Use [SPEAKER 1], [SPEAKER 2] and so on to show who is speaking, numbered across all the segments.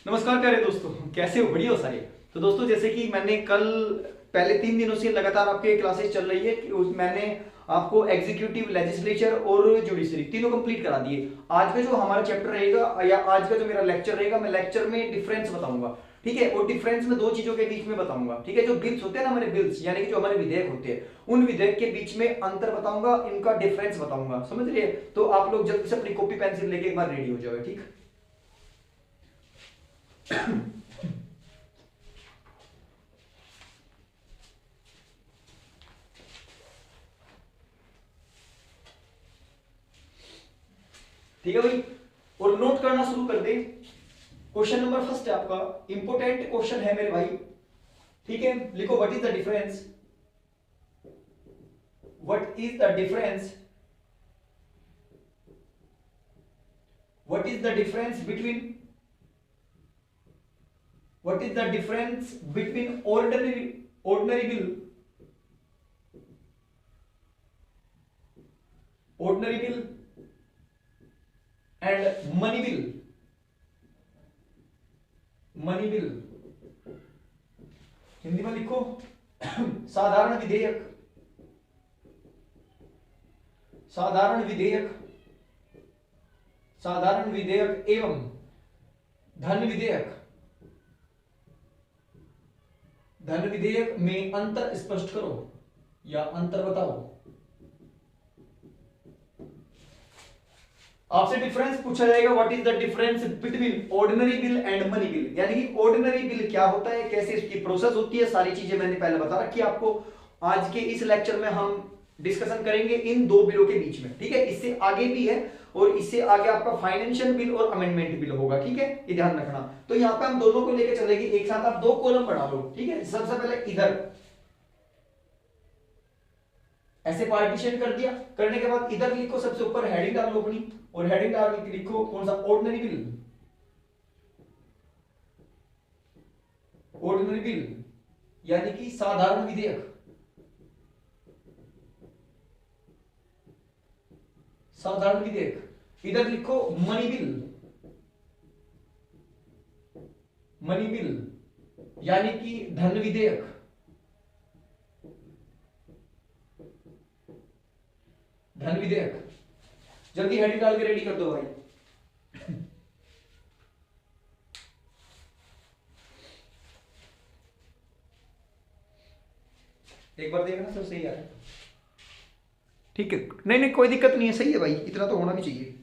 [SPEAKER 1] नमस्कार प्यारे दोस्तों, कैसे हो? बढ़िया हो सारे। तो दोस्तों, जैसे कि मैंने कल पहले 3 दिनों से लगातार आपके क्लासेस चल रही है कि मैंने आपको एग्जीक्यूटिव, लेजिस्लेचर और जुडिशरी तीनों कंप्लीट करा दिए। आज का जो हमारा चैप्टर रहेगा या आज का जो मेरा लेक्चर रहेगा, मैं लेक्चर में डिफरेंस बताऊंगा। ठीक है, और डिफरेंस में दो चीजों के बीच में बताऊंगा। ठीक है, जो बिल्स होते हैं ना हमारे बिल्स, यानी कि जो हमारे विधेयक होते हैं, उन विधेयक के बीच में अंतर बताऊंगा, इनका डिफरेंस बताऊंगा। समझ रहे हैं? तो आप लोग जल्दी से अपनी कॉपी पेंसिल लेके एक बार रेडी हो जाओ। ठीक। ठीक है भाई, और नोट करना शुरू कर दे। क्वेश्चन नंबर फर्स्ट है आपका, इंपोर्टेंट क्वेश्चन है मेरे भाई। ठीक है, लिखो what is the difference, what is the difference, what is the difference between, what is the difference between ordinary bill, ordinary bill and money bill, money bill. Hindi में लिखो साधारण विधेयक, साधारण विधेयक, साधारण विधेयक एवं धन विधेयक, धन विधेयक में अंतर स्पष्ट करो या अंतर बताओ। आपसे डिफरेंस पूछा जाएगा, what is the difference between ordinary bill and money bill, यानी कि ऑर्डिनरी बिल क्या होता है, कैसे इसकी प्रोसेस होती है, सारी चीजें मैंने पहले बता रखी है आपको। आज के इस लेक्चर में हम डिस्कशन करेंगे इन दो बिलों के बीच में। ठीक है, इससे आगे भी है और इससे आगे आपका फाइनेंशियल बिल और अमेंडमेंट बिल होगा। ठीक है, ये ध्यान रखना। तो यहाँ पे हम दोनों को लेकर चलेंगे एक साथ, आप दो कॉलम बना लो। ठीक है, सबसे पहले इधर ऐसे पार्टीशन कर दिया, करने के बाद इधर लिखो, सबसे ऊपर हेडिंग डालो अपनी, और हेडिंग डाल के लिखो कौन सा, ऑर्डिनरी बिल, ऑर्डिनरी बिल यानी कि साधारण विधेयक, साधारण विधेयक। इधर लिखो मनी बिल, मनी बिल यानी कि धन विधेयक, धन विधेयक। जल्दी हेडिंग डाल के रेडी कर दो भाई। एक बार देखना सब सही आ रहा है। ठीक है, नहीं नहीं कोई दिक्कत नहीं है, सही है भाई, इतना तो होना भी चाहिए।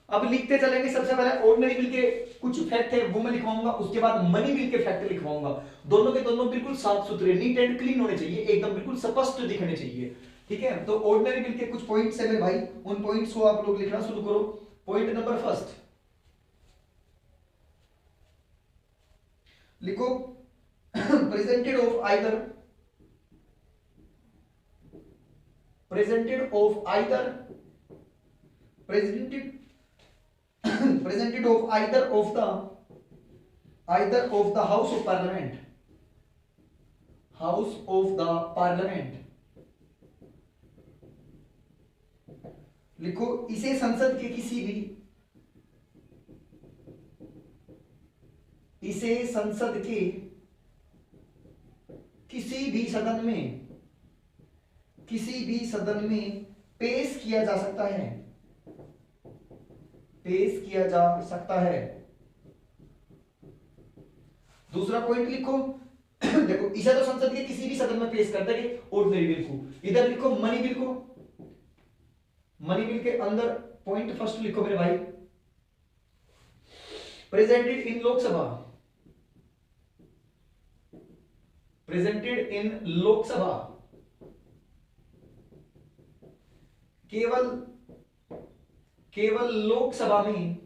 [SPEAKER 1] अब लिखते चलेंगे। सबसे पहले ऑर्डिनरी बिल के कुछ फैक्ट है वो मैं लिखवाऊंगा, उसके बाद मनी बिल के फैक्ट लिखवाऊंगा। दोनों के दोनों बिल्कुल साफ सुथरे, नीट एंड क्लीन होने चाहिए, एकदम बिल्कुल स्पष्ट दिखने चाहिए। ठीक है, तो ऑर्डिनरी बिल के कुछ पॉइंट्स है मेरे भाई, उन पॉइंट्स को आप लोग लिखना शुरू करो। पॉइंट नंबर फर्स्ट लिखो, presented of either, presented of either, presented presented of either of the, either of the house of parliament, house of the parliament। लिखो इसे संसद के किसी भी, इसे संसद के किसी भी सदन में, किसी भी सदन में पेश किया जा सकता है, पेश किया जा सकता है। दूसरा पॉइंट लिखो, देखो इसे तो संसद के किसी भी सदन में पेश करता है ऑर्डिनरी बिल को। इधर लिखो मनी बिल को, मनी बिल के अंदर पॉइंट फर्स्ट लिखो मेरे भाई, presented in Lok Sabha, presented in Lok Sabha, केवल, केवल लोकसभा में,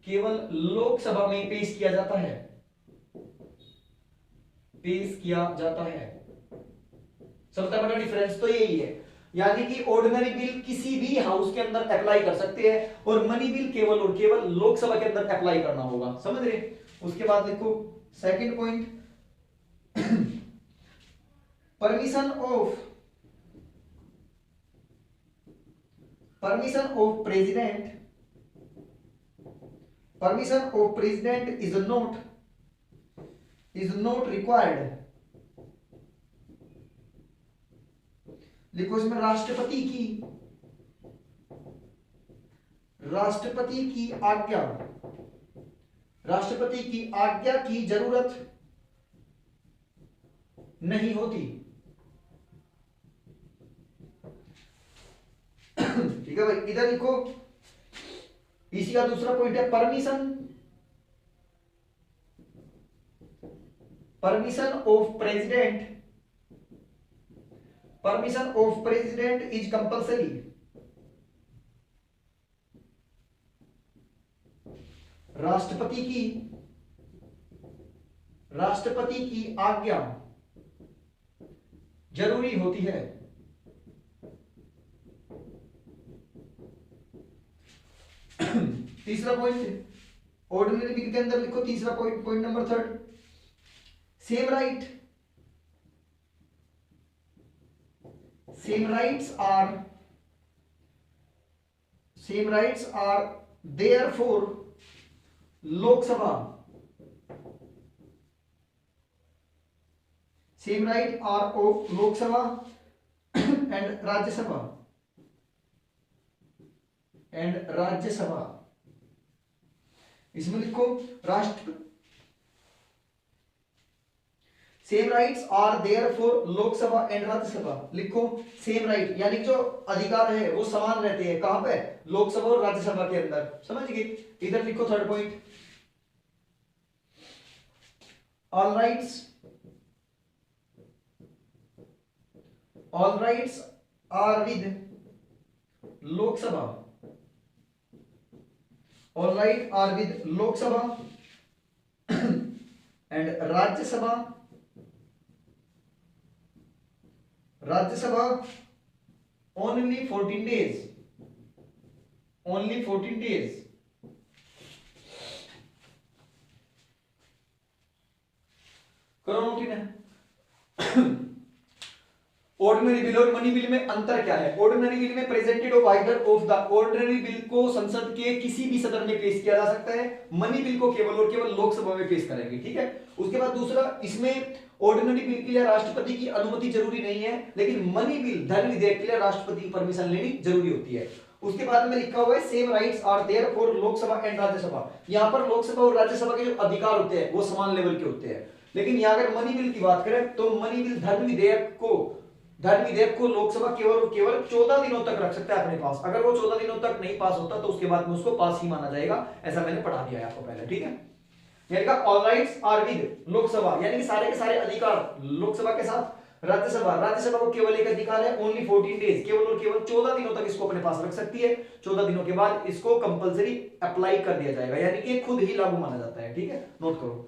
[SPEAKER 1] केवल लोकसभा में पेश किया जाता है, पेश किया जाता है। सबसे बड़ा डिफरेंस तो यही है, यानी कि ऑर्डिनरी बिल किसी भी हाउस के अंदर अप्लाई कर सकते हैं और मनी बिल केवल और केवल लोकसभा के अंदर अप्लाई करना होगा। समझ रहे? उसके बाद देखो second point, permission of, permission of president, permission of president is not required. लिखो इसमें राष्ट्रपति की आज्ञा की जरूरत नहीं होती। ठीक है भाई, इधर लिखो, इसी का दूसरा पॉइंट है permission of president is compulsory. राष्ट्रपति की आज्ञा जरूरी होती है। तीसरा पॉइंट ऑर्डिनरी बिल के अंदर लिखो, तीसरा point number 3, same rights are there for Lok Sabha, same right are of Lok Sabha and Rajya Sabha. इसमें लिखो same rights are there for Lok Sabha and Rajya Sabha. लिखो सेम राइट यानी कि जो अधिकार है वो समान रहते हैं, कहां पे? लोकसभा और राज्यसभा के अंदर। समझ गए? इधर लिखो third point, all rights are with Lok Sabha, all right are with Lok Sabha and Rajya Sabha only 14 days, करो नोट इन। ऑर्डिनरी बिल और मनी बिल में अंतर क्या है? ऑर्डिनरी बिल में presented of either of the, ordinary bill को संसद के किसी भी सदन में पेश किया जा सकता है, मनी बिल को केवल और केवल लोकसभा में पेश करेंगे। ठीक है, उसके बाद दूसरा, इसमें ऑर्डिनरी बिल के लिए राष्ट्रपति की अनुमति जरूरी नहीं है, लेकिन मनी बिल धन विधेयक के लिए राष्ट्रपति की परमिशन लेनी जरूरी होती है। उसके बाद में लिखा हुआ है same rights are there for Lok Sabha and Rajya Sabha. यहाँ पर लोकसभा और राज्यसभा के जो अधिकार होते हैं वो समान लेवल के होते हैं, लेकिन यहाँ अगर मनी बिल की बात करें तो मनी बिल धन विधेयक को लोकसभा केवल और केवल 14 दिनों तक रख सकता है अपने पास। अगर वो 14 दिनों तक नहीं पास होता तो उसके बाद में उसको पास ही माना जाएगा, ऐसा मैंने पढ़ा दिया है आपको पहले। ठीक है, यानी कि all rights are with Lok Sabha यानी कि सारे के सारे अधिकार लोकसभा के साथ। राज्यसभा को केवल एक अधिकार है, ओनली 14 डेज, केवल और केवल 14 दिनों तक इसको अपने पास रख सकती है। 14 दिनों के बाद इसको कंपलसरी अप्लाई कर दिया जाएगा, यानी कि खुद ही लागू माना जाता है। ठीक है, नोट करो।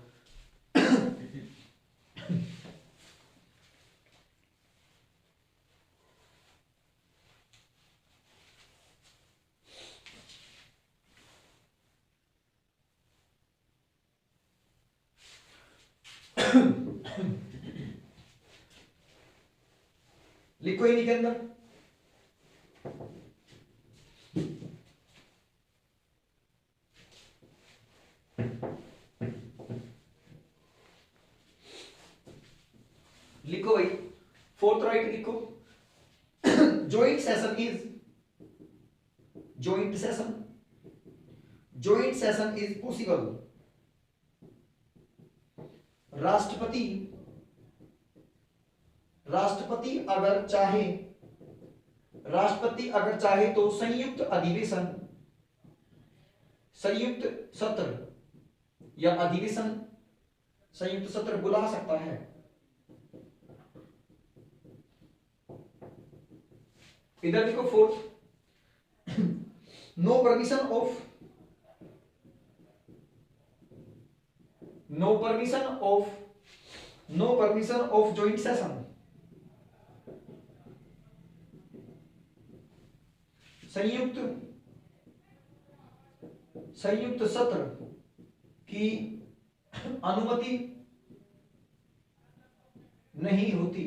[SPEAKER 1] लिखो इन्हीं के अंदर, लिखो भाई फोर्थ राइट लिखो, जॉइंट सेशन इज पॉसिबल। राष्ट्रपति अगर चाहे तो संयुक्त सत्र या अधिवेशन, संयुक्त सत्र बुला सकता है। इधर देखो fourth, no permission of joint session, संयुक्त सत्र की अनुमति नहीं होती।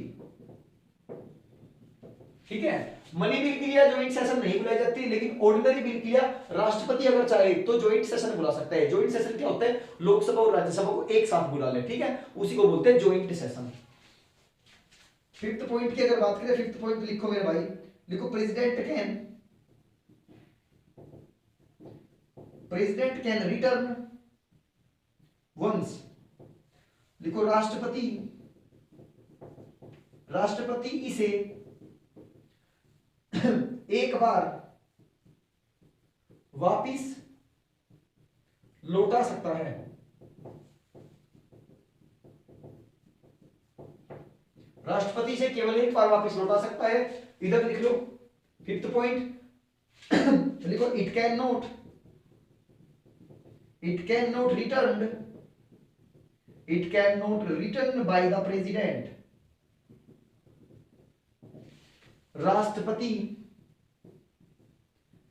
[SPEAKER 1] ठीक है। मनी बिल के लिए ज्वाइंट सेशन नहीं बुलाई जाती, लेकिन ऑर्डिनरी बिल के लिए राष्ट्रपति अगर चाहे तो ज्वाइंट सेशन बुला सकता है। ज्वाइंट सेशन क्या होता है, लोकसभा और राज्यसभा को एक साथ बुला ले, ठीक है, उसी को बोलते हैं ज्वाइंट सेशन। फिफ्थ पॉइंट की अगर बात करें, फिफ्थ पॉइंट लिखो मेरे भाई, लिखो प्रेसिडेंट कैन रिटर्न वंस, लिखो राष्ट्रपति इसे एक बार वापिस लौटा सकता है। राष्ट्रपति से केवल एक बार वापिस लौटा सकता है। इधर लिख लो फिफ्थ पॉइंट, लिखो it can not return bye the president.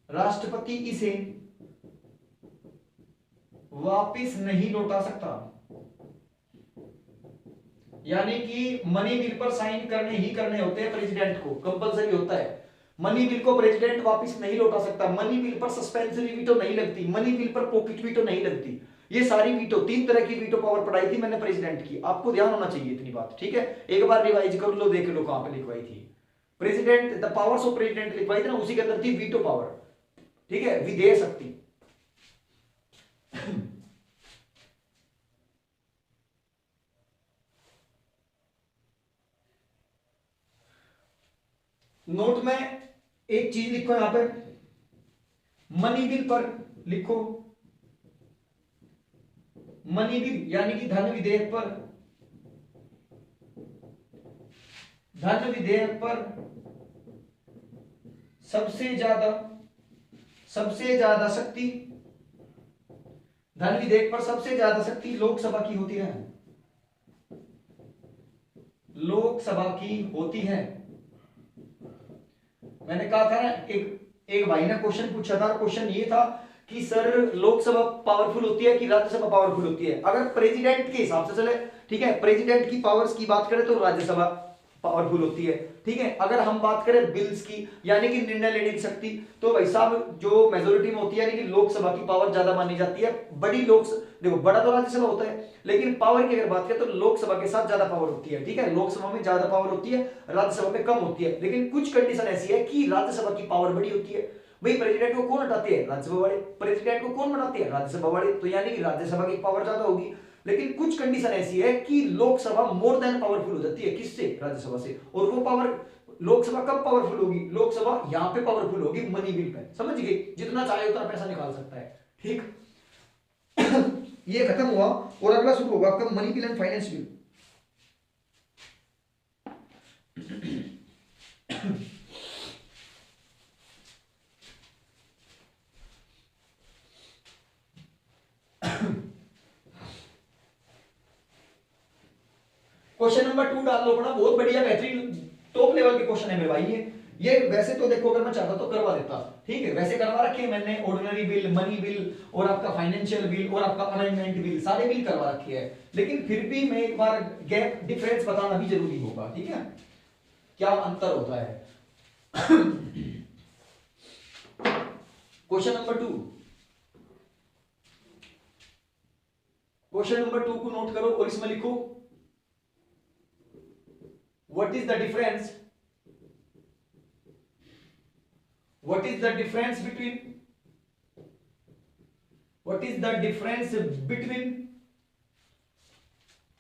[SPEAKER 1] राष्ट्रपति इसे वापिस नहीं लौटा सकता, यानी कि मनी बिल पर साइन करने ही करने होते हैं, प्रेसिडेंट को कंपलसरी होता है। मनी बिल को प्रेसिडेंट वापिस नहीं लौटा सकता, मनी बिल पर सस्पेंसरी वीटो नहीं लगती, मनी बिल पर पॉकेट वीटो नहीं लगती। ये सारी वीटो, 3 तरह की वीटो पावर पढ़ाई थी मैंने प्रेसिडेंट की, आपको ध्यान होना चाहिए इतनी बात, ठीक है। एक बार रिवाइज कर लो, देख लो कहां पे लिखवाई थी। President, the powers of president लिखवाई थी ना, उसी के अंदर थी वीटो पावर, ठीक है, विधेय शक्ति। नोट में एक चीज लिखो यहां पे, मनी बिल पर लिखो, मनी बिल यानी कि धन विधेयक पर सबसे ज्यादा शक्ति, धन विधेयक पर सबसे ज्यादा शक्ति लोकसभा की होती है। मैंने कहा था ना, एक भाई ने क्वेश्चन पूछा था, क्वेश्चन ये था कि सर लोकसभा पावरफुल होती है कि राज्यसभा पावरफुल होती है। अगर प्रेसिडेंट के हिसाब से चले, ठीक है, प्रेसिडेंट की पावर्स की बात करें तो राज्यसभा पावरफुल होती है, ठीक है। अगर हम बात करें बिल्स की, यानी कि निर्णय लेने की शक्ति, तो भाई साहब जो मेजोरिटी में होती है, यानी कि लोकसभा की पावर ज्यादा मानी जाती है। बड़ी देखो, बड़ा तो राज्यसभा होता है, लेकिन पावर की अगर बात करें तो लोकसभा के साथ ज्यादा पावर होती है, ठीक है। लोकसभा में ज्यादा पावर होती है, राज्यसभा में कम होती है। लेकिन कुछ कंडीशन ऐसी है कि राज्यसभा की पावर बड़ी होती है। भाई प्रेसिडेंट को कौन हटाते हैं, राज्यसभा वाले, प्रेसिडेंट को कौन बनाते हैं, राज्यसभा वाले, तो यानी कि राज्यसभा की पावर ज्यादा होगी। लेकिन कुछ कंडीशन ऐसी है कि लोकसभा मोर देन पावरफुल हो जाती है, किससे, राज्यसभा से। और वो पावर, लोकसभा कब पावरफुल होगी, लोकसभा यहां पे पावरफुल होगी मनी बिल पे, समझ गए, जितना चाहे उतना पैसा निकाल सकता है, ठीक। ये खत्म हुआ और अगला शुरू होगा आपका money bill and finance bill. Question number 2 डाल लो अपना, बहुत बढ़िया बेहतरीन टॉप लेवल के क्वेश्चन है मेरे भाई। ये वैसे तो देखो अगर मैं चाहता तो करवा देता, ठीक है, वैसे करवा रखे हैं मैंने, ऑर्डिनरी बिल, मनी बिल और आपका फाइनेंशियल बिल और आपका अमेंडमेंट बिल, सारे बिल करवा रखे हैं। लेकिन फिर भी मैं एक बार गैप डिफरेंस बताना भी जरूरी होगा, ठीक है, क्या अंतर होता है। क्वेश्चन नंबर 2, क्वेश्चन नंबर 2 को नोट करो और इसमें लिखो, what is the difference between,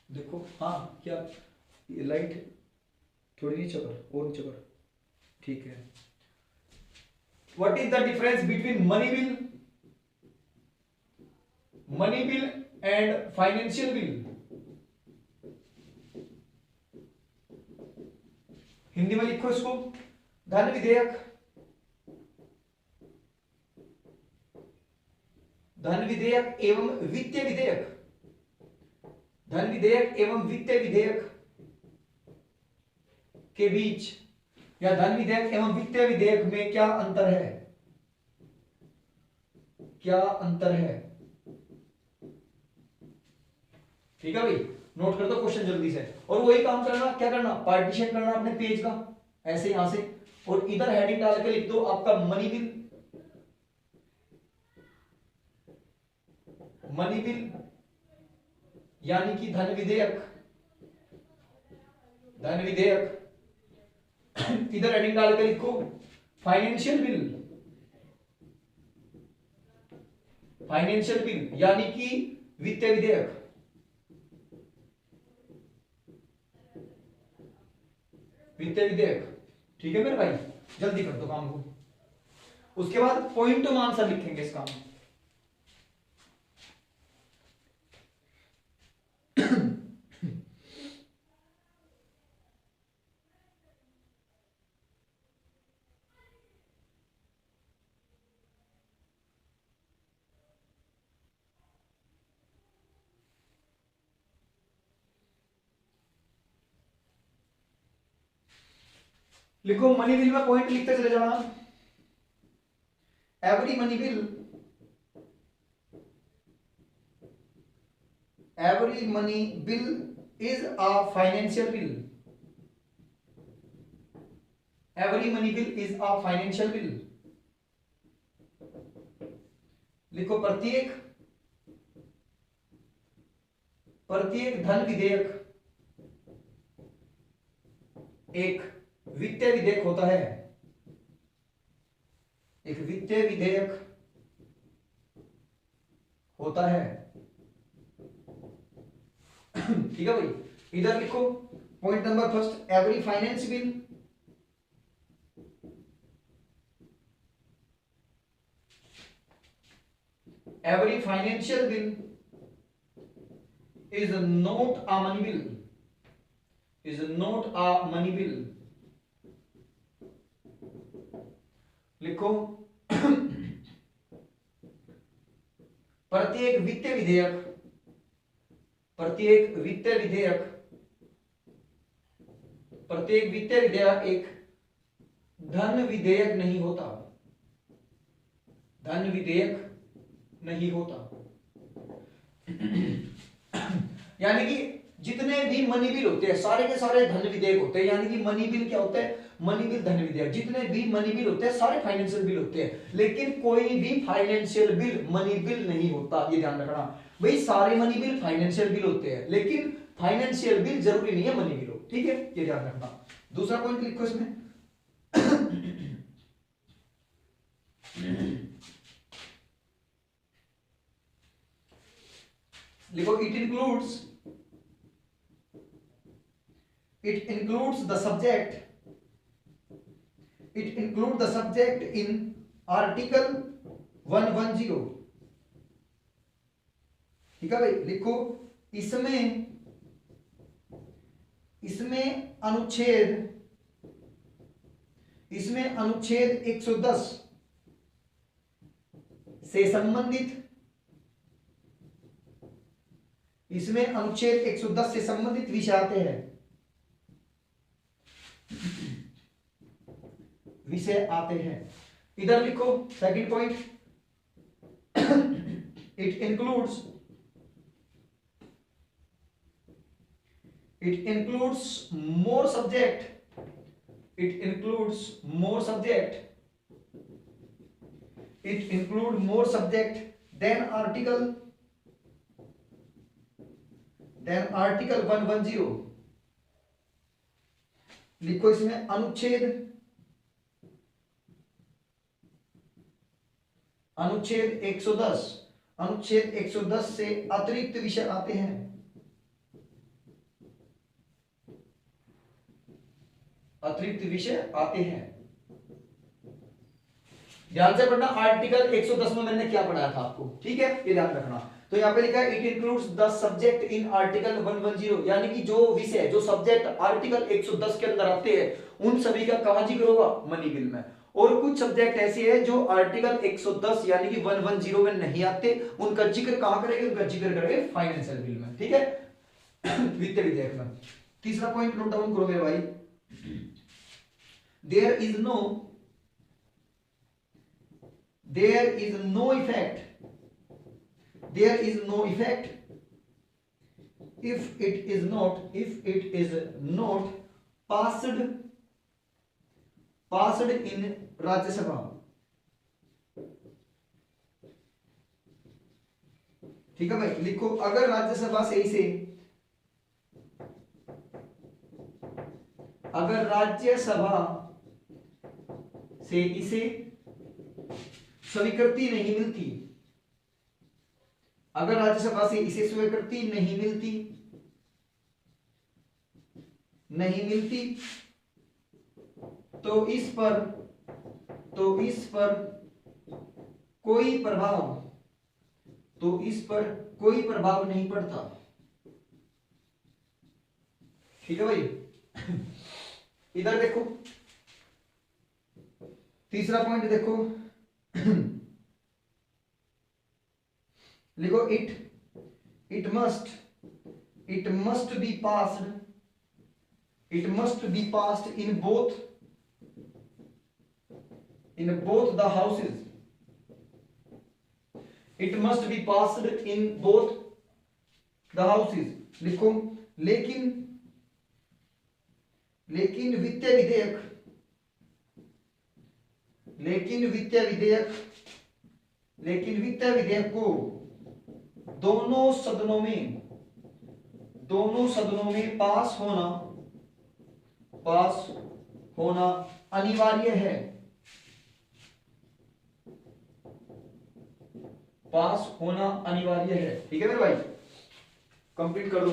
[SPEAKER 1] देखो, हाँ क्या ये लाइट थोड़ी नीचे कर, और नीचे कर, ठीक है। what is the difference between money bill and financial bill? Hindi में लिखो इसको, धन विधेयक एवं वित्तीय विधेयक, धन विधेयक एवं वित्तीय विधेयक के बीच, या धन विधेयक एवं वित्तीय विधेयक में क्या अंतर है, ठीक है भाई, नोट कर दो क्वेश्चन जल्दी से। और वही काम करना, क्या करना, पार्टीशन करना अपने पेज का, ऐसे यहां से और इधर हेडिंग डाल के लिख दो आपका मनी बिल, मनी बिल यानी कि धन विधेयक, धन विधेयक। इधर हेडिंग डाल के लिखो फाइनेंशियल बिल, फाइनेंशियल बिल यानी कि वित्तीय विधेयक, वित्तीय विधेयक। ठीक है मेरे भाई, जल्दी कर दो काम को। उसके बाद पॉइंट टू आंसर लिखेंगे इस काम में। लिखो मनी बिल में पॉइंट लिखते चले जाना। Every money bill, every money bill is a financial bill, every money bill is a financial bill. लिखो प्रत्येक, प्रत्येक धन विधेयक एक वित्तीय विधेयक होता है, एक वित्तीय विधेयक होता है। ठीक है भाई, इधर लिखो point number first, every finance bill, every financial bill is not a money bill, is not a money bill. लिखो प्रत्येक वित्तीय विधेयक, प्रत्येक वित्तीय विधेयक, प्रत्येक वित्तीय विधेयक एक धन विधेयक नहीं होता, धन विधेयक नहीं होता। यानी कि जितने भी मनी बिल होते हैं सारे के सारे धन विधेयक होते हैं। यानी कि मनी बिल क्या होता है, मनी बिल धन विधेयक। जितने भी मनी बिल होते हैं सारे फाइनेंशियल बिल होते हैं, लेकिन कोई भी फाइनेंशियल बिल मनी बिल नहीं होता, ये ध्यान रखना भाई। सारे मनी बिल फाइनेंशियल बिल होते हैं, लेकिन फाइनेंशियल बिल जरूरी नहीं है मनी बिल हो। ठीक है, ये ध्यान रखना। दूसरा पॉइंट लिखो इसमें। लिखो it includes, it includes the subject, it includes the subject in article 110। ठीक है भाई, लिखो इसमें, इसमें अनुच्छेद, इसमें अनुच्छेद 110 से संबंधित, इसमें अनुच्छेद 110 से संबंधित विषय आते हैं, विषय आते हैं। इधर लिखो second point, it includes, it includes more subject, it includes more subject, it include more subject than article, than article 110। लिखो इसमें अनुच्छेद, अनुच्छेद 110, अनुच्छेद 110 से अतिरिक्त विषय आते हैं, अतिरिक्त विषय आते हैं। ध्यान से पढ़ना, आर्टिकल 110 में मैंने क्या पढ़ाया था आपको, ठीक है, ये ध्यान रखना। तो यहाँ पे लिखा है it includes the subject in article 110, यानी कि जो विषय, जो सब्जेक्ट आर्टिकल 110 के अंदर आते हैं उन सभी का कहां जिक्र होगा, मनी बिल में। और कुछ सब्जेक्ट ऐसे हैं जो आर्टिकल 110 यानी कि 110 में नहीं आते, उनका जिक्र कहां करेंगे, उनका जिक्र करेंगे फाइनेंशियल बिल में। ठीक है, वित्तीय विधेयक में। तीसरा पॉइंट नोट डाउन करो मेरे भाई, there is no, there is no effect, there is no effect if it is not, if it is not passed passed in Rajya Sabha, ठीक है भाई। लिखो अगर राज्यसभा से इसे, अगर राज्यसभा से इसे स्वीकृति नहीं मिलती, अगर राज्यसभा से इसे स्वीकृति नहीं मिलती, तो इस पर कोई प्रभाव, तो इस पर कोई प्रभाव नहीं पड़ता, ठीक है भाई। इधर देखो तीसरा पॉइंट देखो, लिखो it must be passed in both the houses, it must be passed in both the houses. लिखो लेकिन वित्तीय विधेयक को दोनों सदनों में पास होना अनिवार्य है, ठीक है मेरे भाई। कंप्लीट कर दो।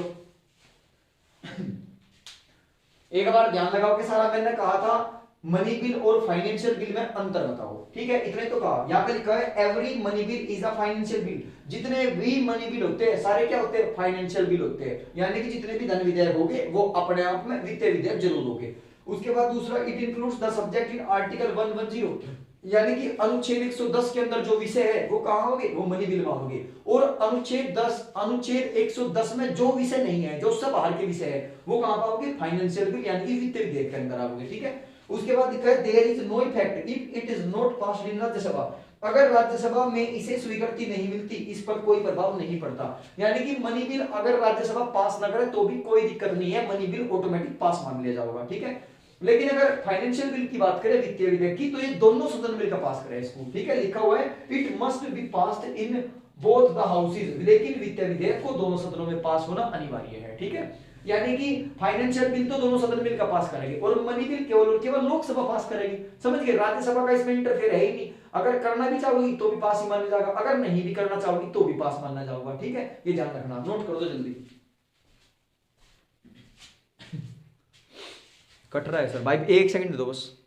[SPEAKER 1] एक बार ध्यान लगाओ कि सारा मैंने कहा था मनी बिल और फाइनेंशियल बिल में अंतर बताओ, ठीक है। इतने तो कहा, यहां पे लिखा है every money bill is a financial bill. जितने भी मनी बिल होते हैं सारे क्या होते हैं, फाइनेंशियल बिल होते हैं, यानी कि जितने भी धन विधेयक होंगे वो अपने आप में वित्तीय विधेयक जरूर होंगे। उसके बाद दूसरा, it includes the subject in article 110, यानी कि अनुच्छेद 110 के अंदर जो विषय है वो कहां होंगे, वो मनी बिल में होंगे। और अनुच्छेद 110 में जो विषय नहीं है, जो सब बाहर के विषय है, वो कहां पाओगे, फाइनेंशियल बिल यानी कि वित्तीय विधेयक के अंदर आओगे, ठीक है। उसके बाद लिखा है there is no effect if it is not passed in Rajya Sabha. अगर राज्यसभा में इसे स्वीकृति नहीं मिलती, इस पर कोई प्रभाव नहीं पड़ता, यानी कि मनी बिल अगर राज्यसभा पास न करे तो भी कोई दिक्कत नहीं है, मनी बिल ऑटोमेटिक पास मान लिया जाएगा, ठीक है। लेकिन अगर फाइनेंशियल बिल की बात करें, वित्तीय विधेयक की, तो ये दोनों सदन मिलकर पास करें इसको, ठीक है। लिखा हुआ है it must be passed in both the houses, लेकिन वित्तीय विधेयक को दोनों सदनों में पास होना अनिवार्य है, ठीक है। यानी कि फाइनेंशियल बिल तो दोनों सदन मिलकर पास करेंगे और मनी बिल केवल लोकसभा पास करेगी, समझ गए। राज्यसभा का इसमें इंटरफेयर है ही नहीं। अगर करना भी चाहोगी तो भी पास ही माना जाएगा, अगर नहीं भी करना चाहोगी तो भी पास माना जाएगा, ठीक है। ये ध्यान रखना, नोट कर दो जल्दी। कट रहा है सर भाई, 1 सेकंड दे दो बस।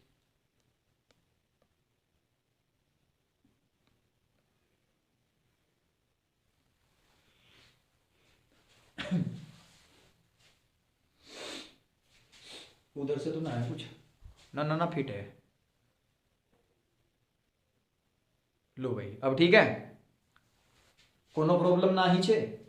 [SPEAKER 1] उधर से तो ना है कुछ, ना फिट है। लो भाई अब ठीक है, कोनो प्रॉब्लम ना ही छे।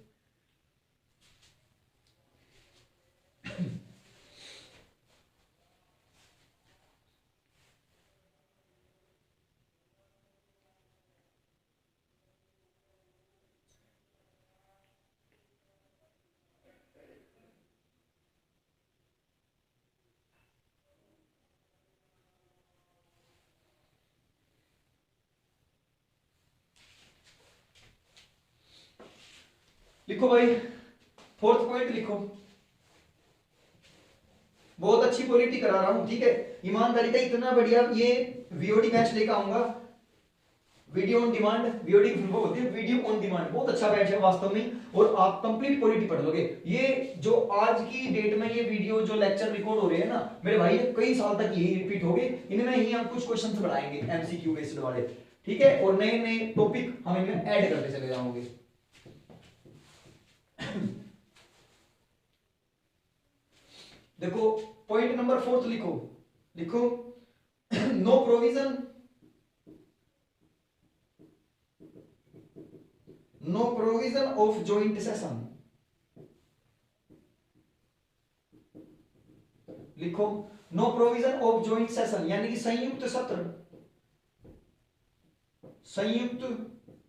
[SPEAKER 1] लिखो भाई, 4th पॉइंट लिखो। बहुत अच्छी पॉलिटी करा रहा हूं, ठीक है। ईमानदारी का इतना बढ़िया ये वीओडी बैच लेकर आऊंगा, वीडियो ऑन डिमांड, वीओडी की फुल होती है वीडियो ऑन डिमांड। बहुत अच्छा बैच है वास्तव में, और आप कंप्लीट पॉलिटी पढ़ लोगे। ये जो आज की डेट में ये वीडियो जो लेक्चर रिकॉर्ड हो रहे हैं ना मेरे भाई, कई साल तक यही रिपीट होंगे। इनमें ही हम कुछ क्वेश्चंस बढ़ाएंगे एमसीक्यू बेस्ड वाले, ठीक है, और नए नए टॉपिक हम इनमें ऐड करते चले जाओगे। देखो पॉइंट नंबर 4 लिखो no provision of joint session. लिखो no provision of joint session, यानी कि संयुक्त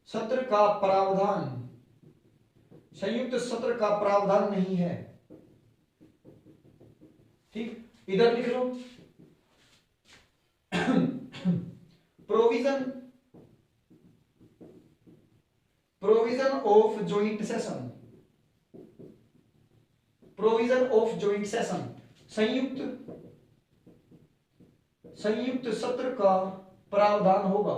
[SPEAKER 1] सत्र का प्रावधान नहीं है, ठीक। इधर लिख लो provision provision of joint session, provision of joint session, संयुक्त सत्र का प्रावधान होगा,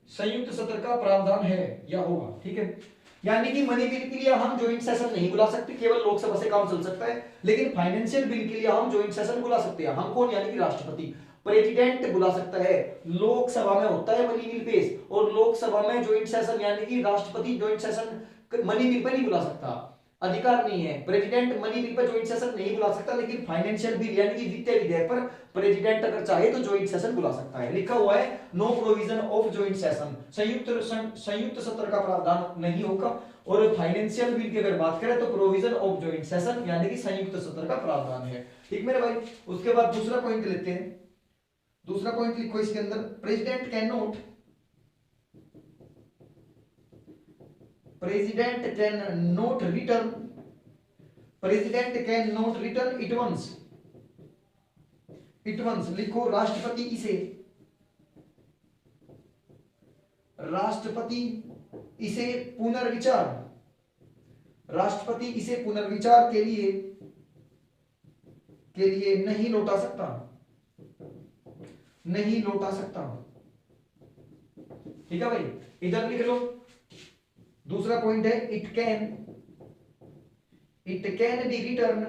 [SPEAKER 1] संयुक्त सत्र का प्रावधान है या होगा। ठीक है, यानी कि मनी बिल के लिए हम जॉइंट सेशन नहीं बुला सकते, केवल लोकसभा से काम चल सकता है, लेकिन फाइनेंशियल बिल के लिए हम जॉइंट सेशन बुला सकते हैं। हम कौन, यानी कि राष्ट्रपति, प्रेसिडेंट बुला सकता है। लोकसभा में होता है मनी बिल पेश, और लोकसभा में जॉइंट सेशन यानी कि राष्ट्रपति जॉइंट सेशन मनी बिल पर नहीं बुला सकता, अधिकार नहीं है। प्रेसिडेंट मनी बिल पर जॉइंट सेशन नहीं बुला सकता, लेकिन फाइनेंशियल बिल यानी कि वित्तीय विधेयक पर प्रेसिडेंट अगर चाहे तो जॉइंट सेशन बुला सकता है। लिखा हुआ है no provision of joint session, संयुक्त सत्र का प्रावधान नहीं होगा। और फाइनेंशियल बिल की अगर बात करें तो प्रोविजन ऑफ जॉइंट सेशन यानी कि संयुक्त सत्र का प्रावधान है। ठीक मेरे भाई, उसके बाद दूसरा पॉइंट लेते हैं। दूसरा पॉइंट लिखो इसके अंदर, president can not, President cannot return, President cannot return it once, it once लिखो, राष्ट्रपति इसे, राष्ट्रपति इसे पुनर्विचार, राष्ट्रपति इसे पुनर्विचार के लिए नहीं लौटा सकता, नहीं लौटा सकता। ठीक है भाई, इधर लिख लो। दूसरा पॉइंट है it can be return,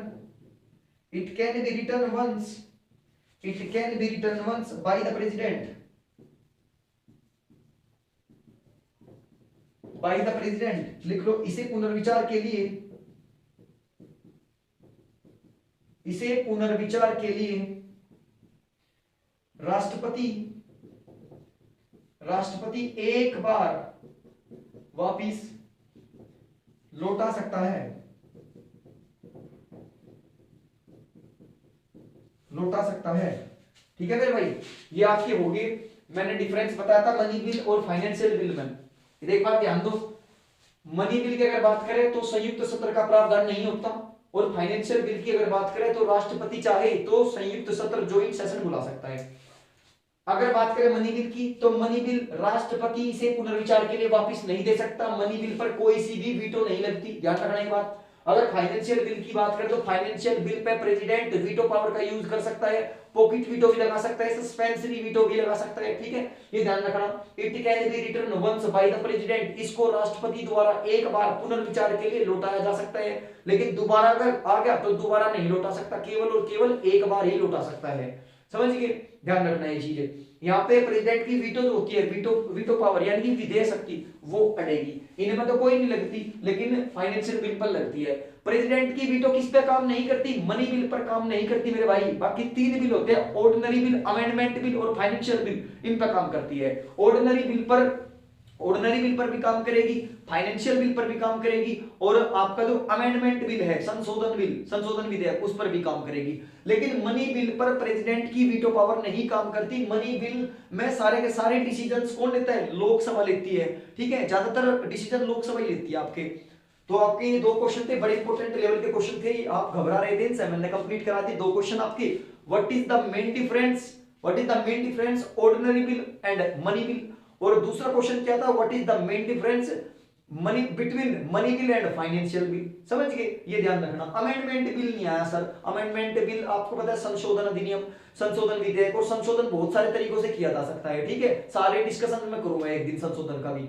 [SPEAKER 1] it can be return once, it can be return once by the president, by the president लिख लो। इसे पुनर्विचार के लिए, इसे पुनर्विचार के लिए राष्ट्रपति एक बार वापिस लौटा सकता है, लौटा सकता है। ठीक है मेरे भाई, ये आपके हो गए। मैंने डिफरेंस बताया था मनी बिल और फाइनेंशियल बिल में। एक बार ध्यान दो, मनी बिल की अगर बात करें तो संयुक्त सत्र का प्रावधान नहीं होता, और फाइनेंशियल बिल की अगर बात करें तो राष्ट्रपति चाहे तो संयुक्त सत्र जॉइंट सेशन बुला सकता है। अगर बात करें मनी बिल की, तो मनी बिल राष्ट्रपति इसे पुनर्विचार के लिए वापस नहीं दे सकता, मनी बिल पर कोई सी भी वीटो नहीं लगती, ध्यान रखना एक बात। अगर फाइनेंशियल बिल की बात करें तो financial bill pay president veto power का यूज कर सकता है, पॉकेट वीटो भी लगा सकता है, सस्पेंसरी वीटो भी लगा सकता है। ठीक है, ये ध्यान रखना। It can be return once by the president, इसको राष्ट्रपति द्वारा एक बार पुनर्विचार के लिए लौटाया जा सकता है, लेकिन दोबारा अगर आ गया तो दोबारा नहीं लौटा सकता, केवल और केवल एक बार ही लौटा सकता है। समझ गए, ध्यान रखना ये चीजें। यहाँ पे प्रेसिडेंट की वीटो जो होती है, वीटो पावर यानी कि विधेय शक्ति, वो अड़ेगी। इनमें तो कोई नहीं लगती, लेकिन फाइनेंशियल बिल पर लगती है। प्रेसिडेंट की वीटो किस पे काम नहीं करती, मनी बिल पर काम नहीं करती मेरे भाई। बाकी तीन बिल होते हैं, ऑर्डिनरी बिल, अमेंडमेंट बिल और फाइनेंशियल बिल, इन पर काम करती है। ऑर्डिनरी बिल पर भी काम करेगी, फाइनेंशियल बिल पर भी काम करेगी, और आपका जो अमेंडमेंट बिल है, संशोधन विधेयक, उस पर भी काम करेगी। लेकिन मनी बिल पर प्रेसिडेंट की वीटो पावर नहीं काम करती। मनी बिल में सारे के सारे डिसीजंस कौन लेता है, लोकसभा लेती है। ठीक है, ज्यादातर डिसीजन लोकसभा ही लेती है आपके। तो आपके ये दो क्वेश्चन थे, बड़े इंपॉर्टेंट लेवल के क्वेश्चन थे, आप घबरा रहे थे इनसे, मैंने कंप्लीट करा दी। दो क्वेश्चन आपके, what is the main difference ordinary bill and money bill, और दूसरा क्वेश्चन क्या था, what is the main difference between money bill and financial bill. समझ गए, ये ध्यान रखना। अमेंडमेंट बिल नहीं आया सर, अमेंडमेंट बिल आपको पता है संशोधन अधिनियम, संशोधन विधेयक, और संशोधन बहुत सारे तरीकों से किया जा सकता है। ठीक है, सारे डिस्कशन में करूंगा एक दिन संशोधन का भी।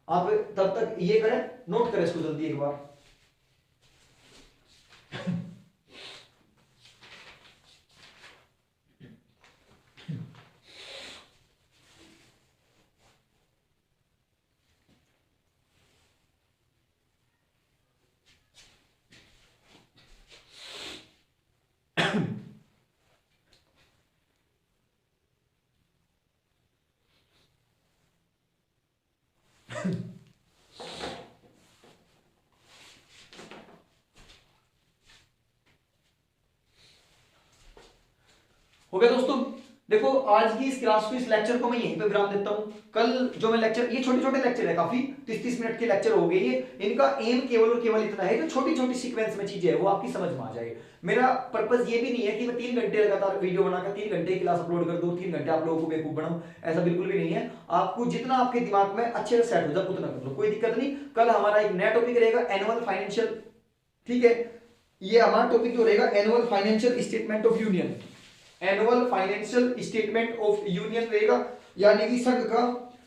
[SPEAKER 1] आप तब तक ये करें, नोट करें इसको जल्दी एक बार। हो गया दोस्तों, देखो आज की इस क्लास को, इस लेक्चर को मैं यहीं पे विराम देता हूं। कल जो मैं लेक्चर, ये छोटे छोटे लेक्चर है, काफी 30-30 मिनट के लेक्चर हो गए ये, इनका एम केवल और केवल इतना है जो छोटी छोटी सीक्वेंस में चीजें है वो आपकी समझ में आ जाए। मेरा पर्पस ये भी नहीं है कि मैं 3 घंटे लगातार वीडियो बनाकर 3 घंटे क्लास अपलोड कर दूं, 3 घंटे आप लोगों को बेवकूफ बनाऊं, ऐसा बिल्कुल भी नहीं है। आपको जितना आपके दिमाग में अच्छे से सेट हो जाए उतना कर लो, कोई दिक्कत नहीं। कल हमारा एक नया टॉपिक रहेगा एनुअल फाइनेंशियल, ठीक है, ये हमारा टॉपिक जो रहेगा annual financial statement of union, annual financial statement of union रहेगा, यानी कि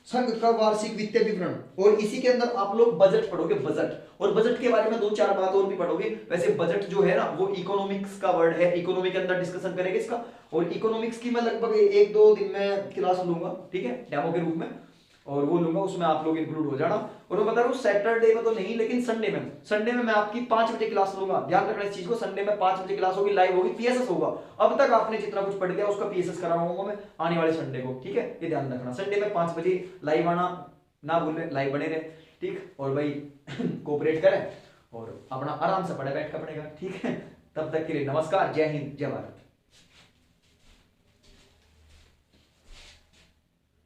[SPEAKER 1] संघ का वार्षिक वित्तीय विवरण। और इसी के अंदर आप लोग बजट पढ़ोगे, बजट, और बजट के बारे में 2-4 बात और भी पढ़ोगे। वैसे बजट जो है ना वो इकोनॉमिक्स का वर्ड है, इकोनॉमी के अंदर डिस्कशन करेंगे इसका। और इकोनॉमिक्स की मैं लगभग 1-2 दिन में क्लास लूंगा, ठीक है, डेमो के रूप में, और वो लूंगा, उसमें आप लोग इंक्लूड हो जाना। और मैं बता रहा हूँ सैटरडे में तो नहीं, लेकिन संडे में मैं आपकी 5 बजे क्लास लूंगा। ध्यान रखना इस चीज को, संडे में 5 बजे क्लास होगी, लाइव होगी, पीएसएस होगा। अब तक आपने जितना कुछ पढ़ दिया उसका पीएसएस कराऊंगा मैं आने वाले संडे को, ठीक है, ये ध्यान रखना। संडे में 5 बजे लाइव आना ना भूलें, लाइव बने रहे, ठीक। और भाई कोऑपरेट करें और अपना आराम से पढ़े, बैठ कर पढ़ेगा, ठीक है। तब तक के लिए नमस्कार, जय हिंद, जय भारत।